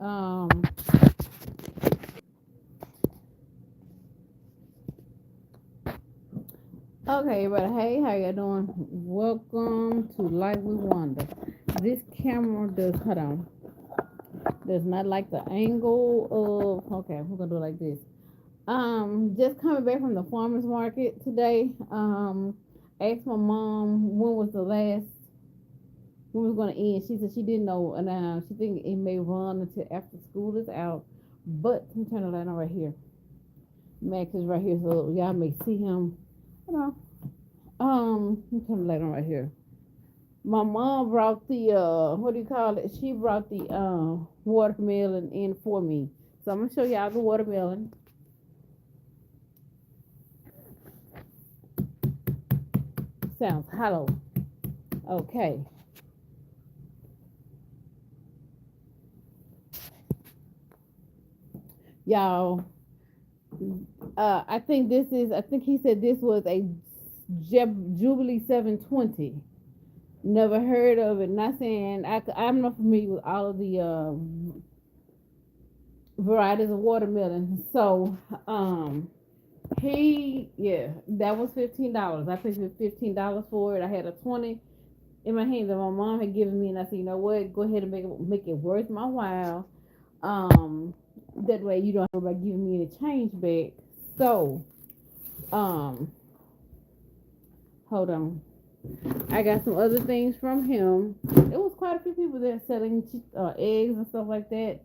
Um, okay, but hey, how you doing? Welcome to Life with Wanda. This camera does not like the angle of. Okay, we're gonna do it like this. Just coming back from the farmers market today. Asked my mom when was the last when was gonna end. She said she didn't know, and she think it may run until after school is out. But let me turn the light on right here. Max is right here, so y'all may see him. You know, let me turn the light on right here. My mom brought the what do you call it? She brought the watermelon in for me. So I'm gonna show y'all the watermelon. Sounds hollow. Okay. Y'all, I think he said this was a Jubilee 720. Never heard of it. Not saying I'm not familiar with all of the varieties of watermelon. So, yeah, that was $15. I paid $15 for it. I had a 20 in my hand that my mom had given me, and I said, you know what, go ahead and make it worth my while. Um, that way you don't have to giving me any change back. So, um, hold on. I got some other things from him. It was quite a few people there selling eggs and stuff like that.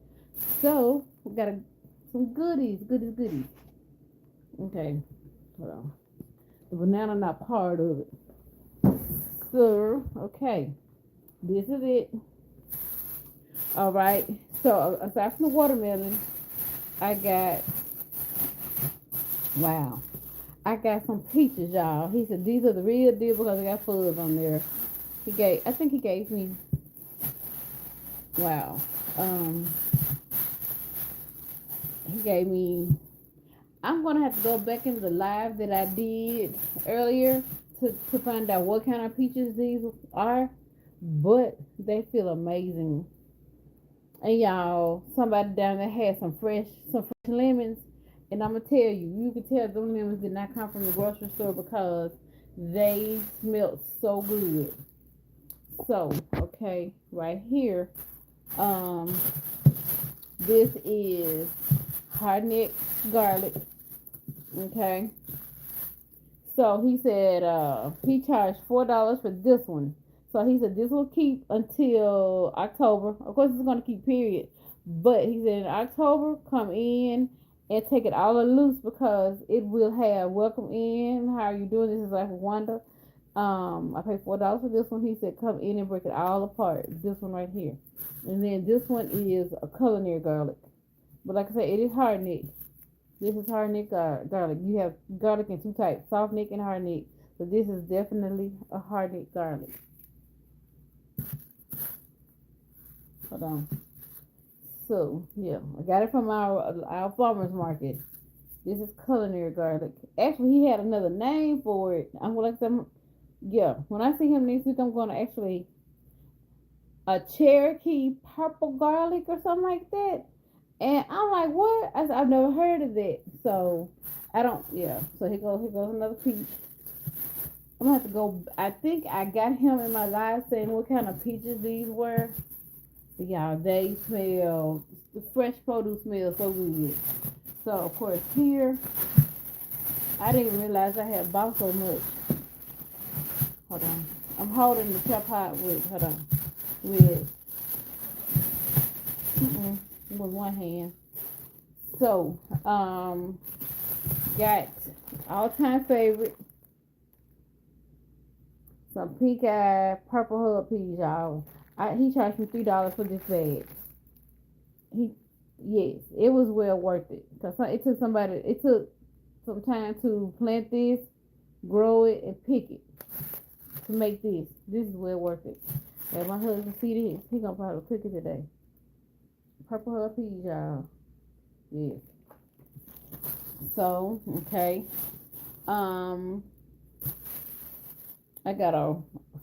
So we got some goodies. Okay, hold on. The banana not part of it. So okay, this is it. All right. So aside from the watermelon, I got wow. I got some peaches, y'all. He said these are the real deal because I got fuzz on there. I think he gave me wow. Um, he gave me. I'm gonna have to go back into the live that I did earlier to find out what kind of peaches these are, but they feel amazing. And y'all, somebody down there had some fresh lemons, and I'm gonna tell you, you can tell those lemons did not come from the grocery store because they smelled so good. So, okay, right here, um, this is hard garlic. Okay, so he said he charged $4 for this one. So he said this will keep until October. Of course, it's gonna keep period. But he said in October, come in and take it all loose because it will have welcome in. How are you doing? This is like Wanda. I paid $4 for this one. He said come in and break it all apart. This one right here, and then this one is a culinary garlic. But like I said, it is hard neck. This is hard neck garlic. You have garlic in two types, soft neck and hard neck. So this is definitely a hard neck garlic. Hold on. So yeah, I got it from our farmers market. This is culinary garlic. Actually, he had another name for it. I'm like some. Yeah, when I see him next week, I'm gonna actually a Cherokee purple garlic or something like that. And I'm like, what? I've never heard of that. So I don't. Yeah. So here goes another piece. I'm gonna have to go. I think I got him in my live saying what kind of peaches these were. But y'all, they smell. The fresh produce smells so good. So of course here, I didn't even realize I had bought so much. Hold on. I'm holding the tripod with. Hold on. With with one hand. So got all time favorite. Some pink eye purple hub peas, y'all. He charged me $3 for this bag. He, yes, it was well worth it because it took some time to plant this, grow it, and pick it to make this. This is well worth it. And my husband see this, he gonna probably cook it today. Purple hub peas, y'all. Yes. So okay, um, I got a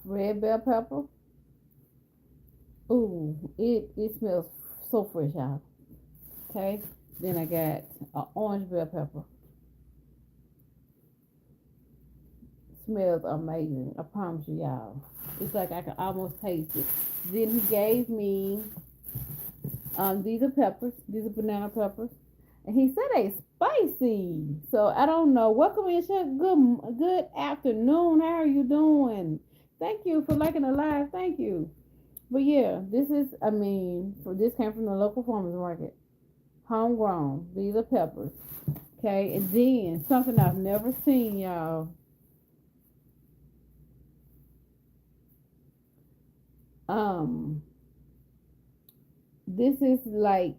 red bell pepper. Ooh, it smells so fresh, y'all. Okay. Then I got an orange bell pepper. Smells amazing. I promise you, y'all. It's like I can almost taste it. Then he gave me these are peppers. These are banana peppers, and he said they spicy. So I don't know. Welcome in, Chef. Good afternoon. How are you doing? Thank you for liking the live. Thank you. But yeah, this is. I mean, for this came from the local farmers market. Homegrown. These are peppers. Okay, and then something I've never seen, y'all. Um, this is like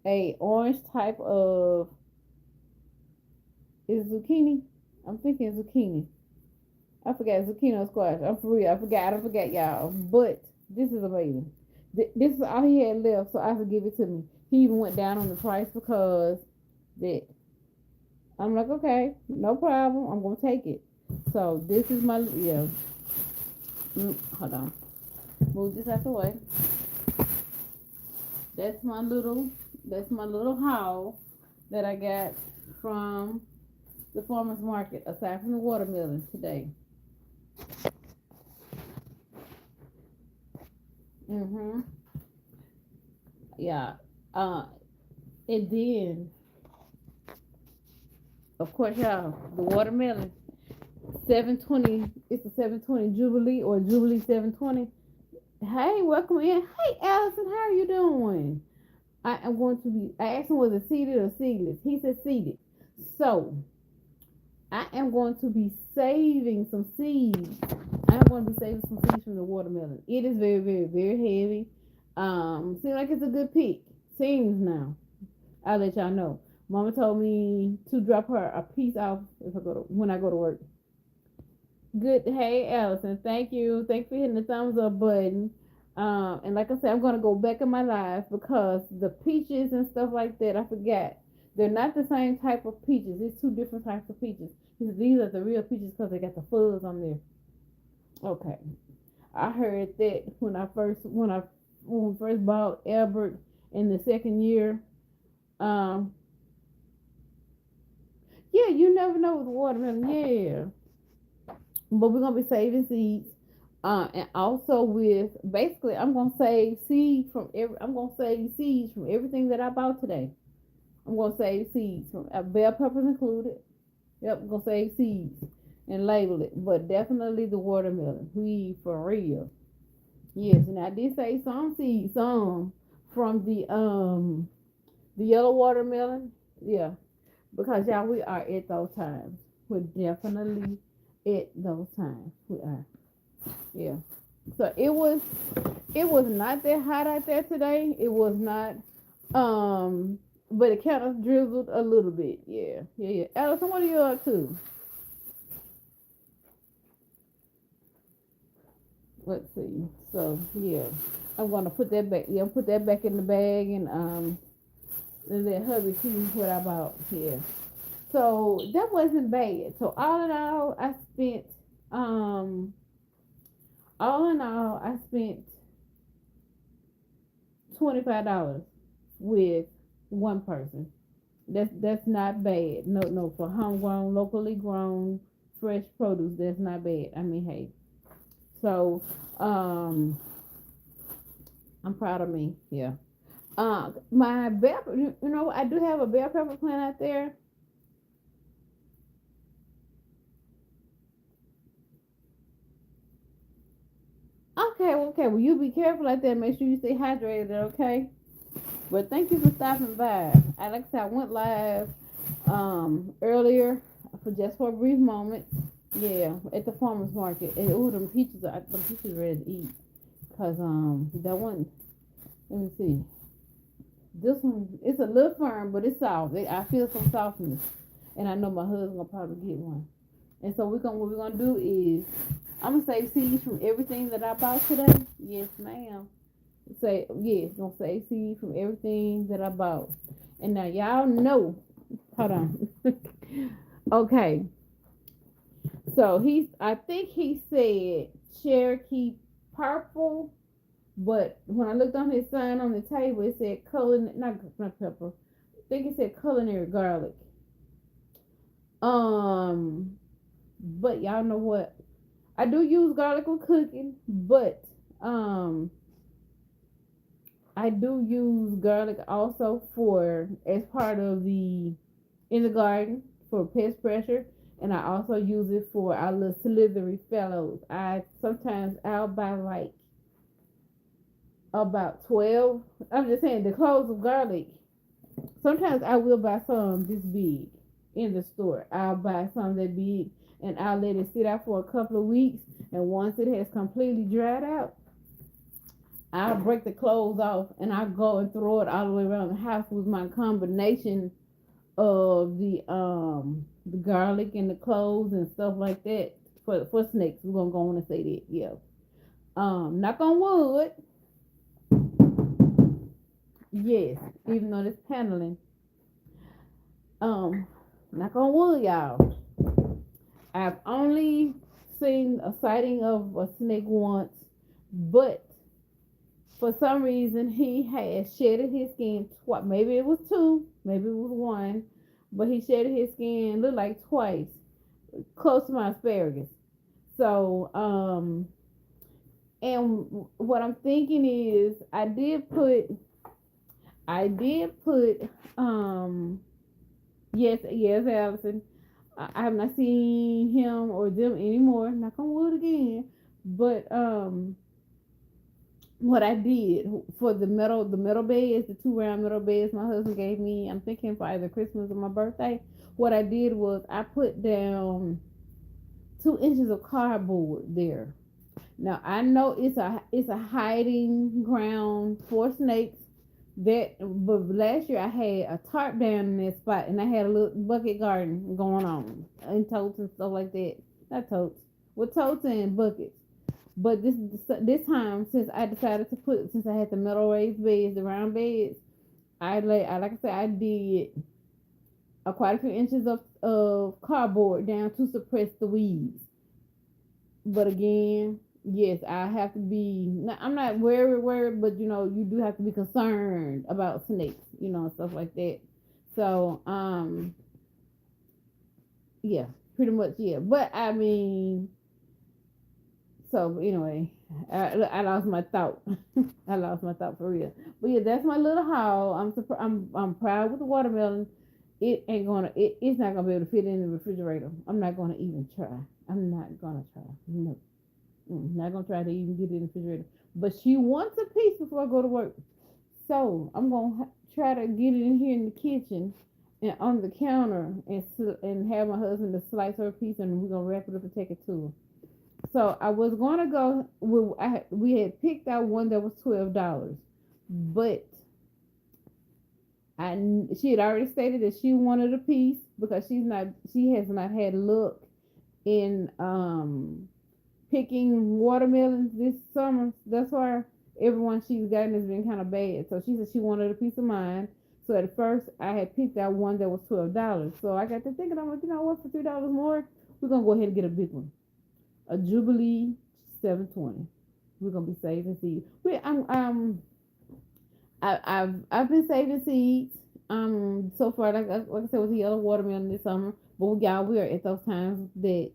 a orange type of is zucchini. I'm thinking zucchini. I forgot zucchini or squash. I'm for real. I forgot y'all. But this is amazing. This is all he had left, so I could give it to me. He even went down on the price because that I'm like, okay, no problem. I'm gonna take it. So this is my yeah. Hold on. Move this out the way. That's my little. That's my little haul that I got from the farmers market. Aside from the watermelon today. Mhm. Yeah. Uh. And then, of course, y'all, the watermelon. 720. It's a 720 Jubilee or Jubilee 720. Hey, welcome in. Hey, Allison, how are you doing? I am going to be. I asked him was it seeded or seedless. He said seeded. So I am going to be saving some seeds. I'm going to be saving some seeds from the watermelon. It is very, very, very heavy. Seems like it's a good pick. Seems now. I'll let y'all know. Mama told me to drop her a piece off if I go to when I go to work. Good. Hey, Allison. Thank you. Thanks for hitting the thumbs up button. And like I said, I'm gonna go back in my life because the peaches and stuff like that, I forgot. They're not the same type of peaches. It's two different types of peaches. These are the real peaches because they got the fuzz on there. Okay. I heard that when we first bought Albert in the second year. Um, yeah, you never know with watermelon. Yeah. But we're gonna be saving seeds. And also with basically, I'm gonna save seeds from everything that I bought today. I'm gonna save seeds from bell peppers included. Yep, I'm gonna save seeds and label it, but definitely the watermelon. We for real. Yes, and I did say some seeds, some from the yellow watermelon. Yeah, because y'all, we are at those times. We're definitely at those times. We are. Yeah. So it was not that hot out there today. It was not but it kind of drizzled a little bit. Yeah. Yeah, yeah. Allison, what are you up to? Let's see. So yeah. I'm gonna put that back. Yeah, put that back in the bag and let hubby see what I bought. Yeah. So that wasn't bad. So um all in all I spent $25 with one person. That's not bad. No, no, for homegrown, locally grown, fresh produce, that's not bad. I mean, hey. So, I'm proud of me. Yeah. My bell, I do have a bell pepper plant out there. Okay, okay. Well, you be careful out there. Make sure you stay hydrated. Okay. But thank you for stopping by. Like I said, I went live earlier for a brief moment. Yeah, at the farmers market. And them peaches ready to eat. Cause that one, let me see. This one, it's a little firm, but it's soft. I feel some softness, and I know my husband gonna probably get one. And so what we're gonna do is, I'm gonna save seeds from everything that I bought today. Yes, ma'am. Say yes, gonna save seeds from everything that I bought. And now y'all know. Hold on. Okay, so I think he said Cherokee purple. But when I looked on his sign on the table, it said not pepper. I think it said culinary garlic. Um, but y'all know what? I do use garlic with cooking, but um, I do use garlic also for as part of the in the garden for pest pressure, and I also use it for our little slithery fellows. I sometimes I'll buy like about 12. I'm just saying the cloves of garlic. Sometimes I will buy some this big in the store. I'll buy some that big and I'll let it sit out for a couple of weeks. And once it has completely dried out, I'll break the cloves off and I'll go and throw it all the way around the house with my combination of the garlic and the cloves and stuff like that for snakes. We're gonna go on and say that, yeah. Knock on wood, yes, even though it's paneling. Um, knock on wood, y'all. I've only seen a sighting of a snake once, but for some reason he had shedded his skin twice. Maybe it was two, maybe it was one, but he shedded his skin looked like twice, close to my asparagus. So, and what I'm thinking is I did put, um, yes, Allison. I have not seen him or them anymore. Knock on wood again. But what I did for the metal beds, the two round metal beds my husband gave me, I'm thinking for either Christmas or my birthday. What I did was I put down 2 inches of cardboard there. Now I know it's a hiding ground for snakes. But last year I had a tarp down in that spot, and I had a little bucket garden going on, and totes and stuff like that. Not totes, with totes and buckets. But this time, since I decided to put, since I had the metal raised beds, the round beds, like I said, I did quite a few inches of cardboard down to suppress the weeds. But again, yes, I have to be. I'm not worried, but you do have to be concerned about snakes, and stuff like that. So, yeah, pretty much, yeah. But I mean, so anyway, I lost my thought. I lost my thought for real. But yeah, that's my little haul. I'm proud with the watermelon. It's not gonna be able to fit in the refrigerator. I'm not gonna even try. I'm not gonna try. No. Not gonna try to even get it in the refrigerator. But she wants a piece before I go to work. So I'm gonna try to get it in here in the kitchen and on the counter and have my husband to slice her a piece and we're gonna wrap it up and take it to her. So I was gonna go. We had picked out one that was $12, but she had already stated that she wanted a piece because she has not had luck in picking watermelons this summer. That's why everyone she's gotten has been kind of bad. So she said she wanted a piece of mine. So at first I had picked out one that was $12. So I got to thinking, I'm like, you know what, for $3 more, we're gonna go ahead and get a big one. A Jubilee 720. We're gonna be saving seeds. I've been saving seeds. So far, like I said, with the yellow watermelon this summer. But y'all, we are at those times that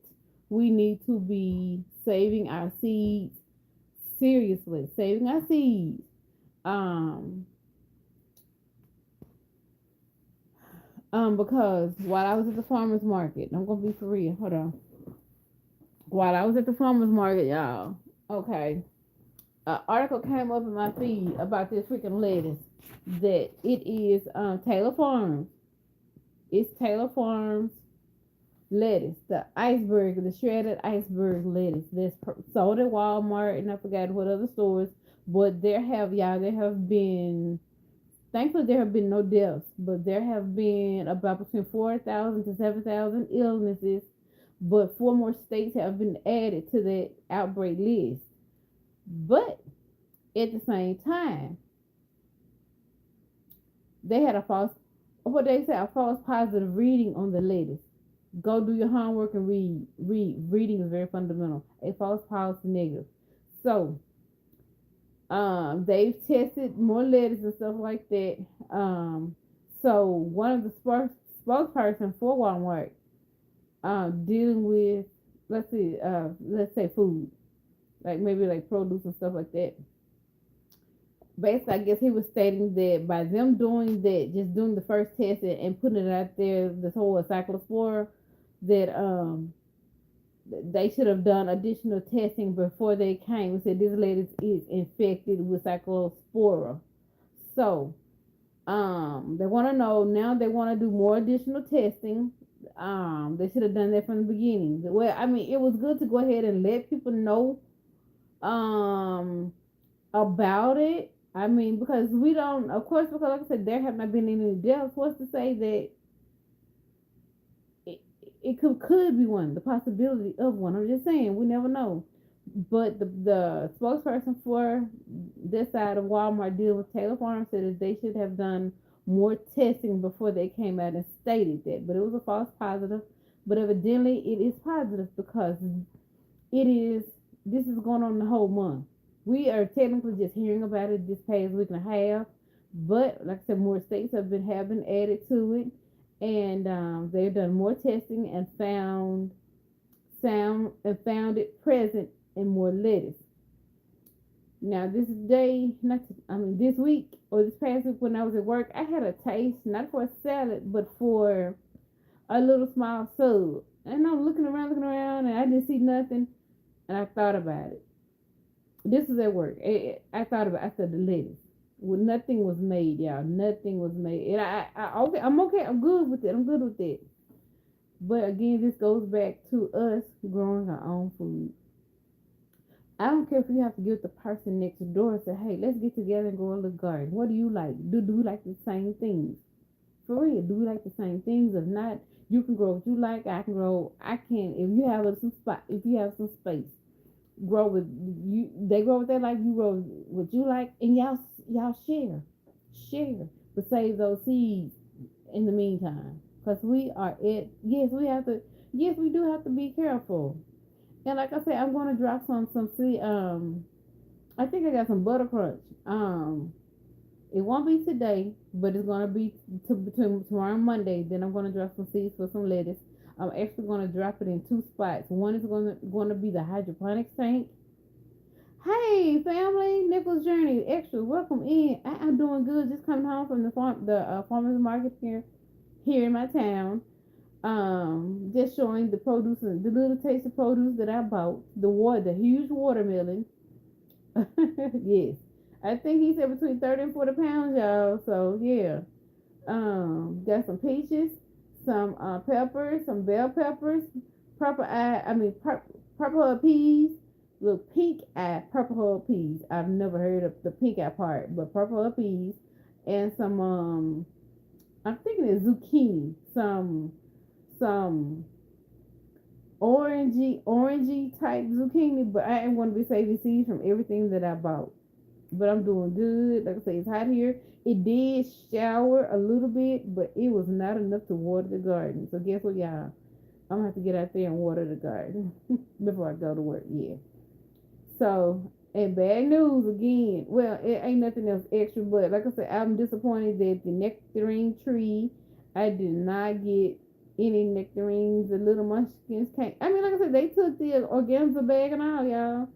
we need to be saving our seeds seriously. Saving our seeds. Um, because while I was at the farmer's market, I'm gonna be for real. Hold on. While I was at the farmer's market, y'all. Okay. An article came up in my feed about this freaking lettuce that it is Taylor Farms. It's Taylor Farms lettuce, the iceberg, the shredded iceberg lettuce that's sold at Walmart and I forgot what other stores. But there have been, thankfully there have been no deaths, but there have been about between 4,000 to 7,000 illnesses. But 4 more states have been added to that outbreak list. But at the same time, they had a false positive reading on the lettuce. Go do your homework and read. Reading is very fundamental. A false positive negative. So They've tested more lettuce and stuff like that. So one of the spokesperson for Walmart, dealing with, let's say food, like maybe like produce and stuff like that. Basically, I guess he was stating that by them doing that, just doing the first test and putting it out there, this whole cyclospora, that they should have done additional testing before they came and said this lady is infected with cyclospora. So, they want to know now. They want to do more additional testing. They should have done that from the beginning. Well, I mean, it was good to go ahead and let people know, um, about it. I mean, because we don't, of course, because like I said, there have not been any deaths. What's to say that it, it could be one, the possibility of one. I'm just saying, we never know. But the spokesperson for this side of Walmart dealing with Taylor Farm said that they should have done more testing before they came out and stated that. But it was a false positive. But evidently it is positive because it is, this is going on the whole month. We are technically just hearing about it this past week and a half. But like I said, more states have been added to it, and they've done more testing and found it present in more lettuce. Now this day, not I mean this week or this past week when I was at work, I had a taste not for a salad but for a little small sub. And I'm looking around, and I didn't see nothing. And I thought about it. This is at work. I thought about. I said the lettuce. Well, nothing was made, y'all. Nothing was made. And okay. I'm okay. I'm good with it. I'm good with it. But again, this goes back to us growing our own food. I don't care if you have to give the person next door and say, hey, let's get together and grow a little garden. What do you like? Do we like the same things? For real, do we like the same things? If not, you can grow what you like. I can grow. I can. If you have some spot, if you have some space, grow with you. They grow what they like. You grow what you like, and y'all share, but save those seeds in the meantime. Because we are it. Yes, we have to. Yes, we do have to be careful. And like I said, I'm going to drop some seed. I think I got some butter crunch. It won't be today, but it's gonna be between tomorrow and Monday. Then I'm gonna drop some seeds for some lettuce. I'm actually gonna drop it in two spots. One is gonna be the hydroponics tank. Hey family, Nichols Journey Extra, welcome in. I'm doing good. Just coming home from the farmers market here in my town. Just showing the produce and the little taste of produce that I bought. The huge watermelon. Yes. I think he said between 30 and 40 pounds, y'all. So yeah. Got some peaches, some peppers, some bell peppers, purple hub peas, little pink eye purple hub peas. I've never heard of the pink eye part, but purple hub peas, and some I'm thinking it's zucchini, some orangey type zucchini, but I am going to be saving seeds from everything that I bought. But I'm doing good. Like I say, it's hot here. It did shower a little bit, but it was not enough to water the garden. So guess what, y'all? I'm gonna have to get out there and water the garden before I go to work. Yeah. So, and bad news again. Well, it ain't nothing else extra, but like I said, I'm disappointed that the nectarine tree, I did not get any nectarines. The little munchkins came. I mean, like I said, they took the organza bag and all, y'all.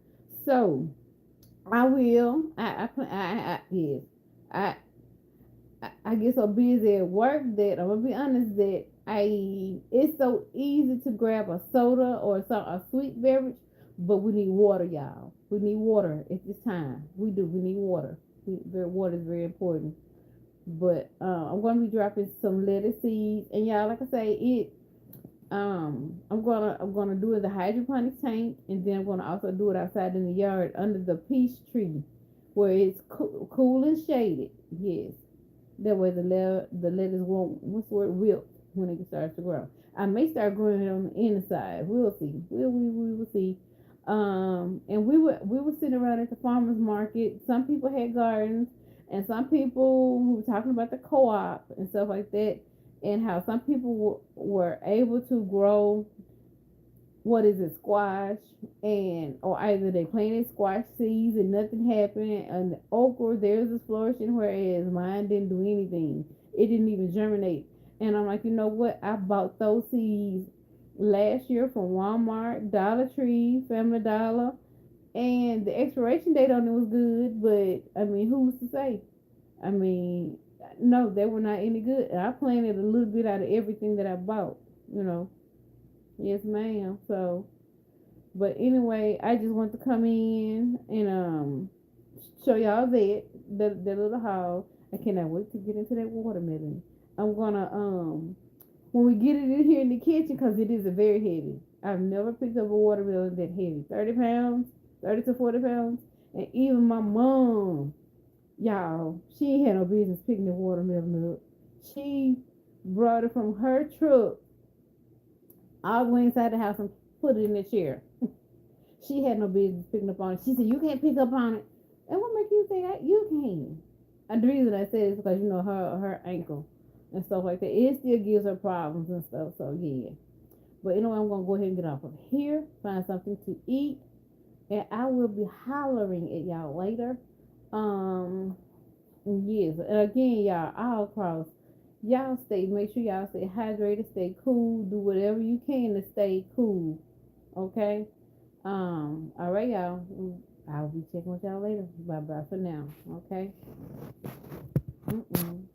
So I will. Yes. I I get so busy at work that I'm gonna be honest that it's so easy to grab a soda or a sweet beverage, but we need water, y'all. We need water at this time. We do. We need water. Water is very important. But I'm gonna be dropping some lettuce seeds, and y'all, like I say, I'm gonna do it in the hydroponic tank, and then I'm gonna also do it outside in the yard under the peach tree, where it's cool and shaded. Yes, that way the lettuce won't wilt when it starts to grow. I may start growing it on the inside. We'll see. We will see. And we were sitting around at the farmers market. Some people had gardens, and some people who were talking about the co-op and stuff like that, and how some people were able to grow what is it, squash, and or either they planted squash seeds and nothing happened, and the okra theirs is flourishing, whereas mine didn't do anything. It didn't even germinate. And I'm like, you know what? I bought those seeds last year from Walmart, Dollar Tree, Family Dollar, and the expiration date on it was good, but I mean, who's to say? I mean, no, they were not any good. I planted a little bit out of everything that I bought, you know. Yes, ma'am. So, but anyway, I just want to come in and show y'all the little haul. I cannot wait to get into that watermelon. I'm gonna when we get it in here in the kitchen, because it is a very heavy. I've never picked up a watermelon that heavy. 30 pounds, 30 to 40 pounds, and even my mom, y'all, she ain't had no business picking the watermelon up. She brought it from her truck all the way inside the house and put it in the chair. She had no business picking up on it. She said, "You can't pick up on it." And what makes you say that you can? And the reason I said is because you know her ankle and stuff like that. It still gives her problems and stuff. So yeah. But anyway, I'm gonna go ahead and get off of here, find something to eat, and I will be hollering at y'all later. Um, yes. And again, y'all, all across, y'all make sure y'all stay hydrated, stay cool, do whatever you can to stay cool. Okay. All right, y'all. I'll be checking with y'all later. Bye bye for now. Okay. Mm-mm.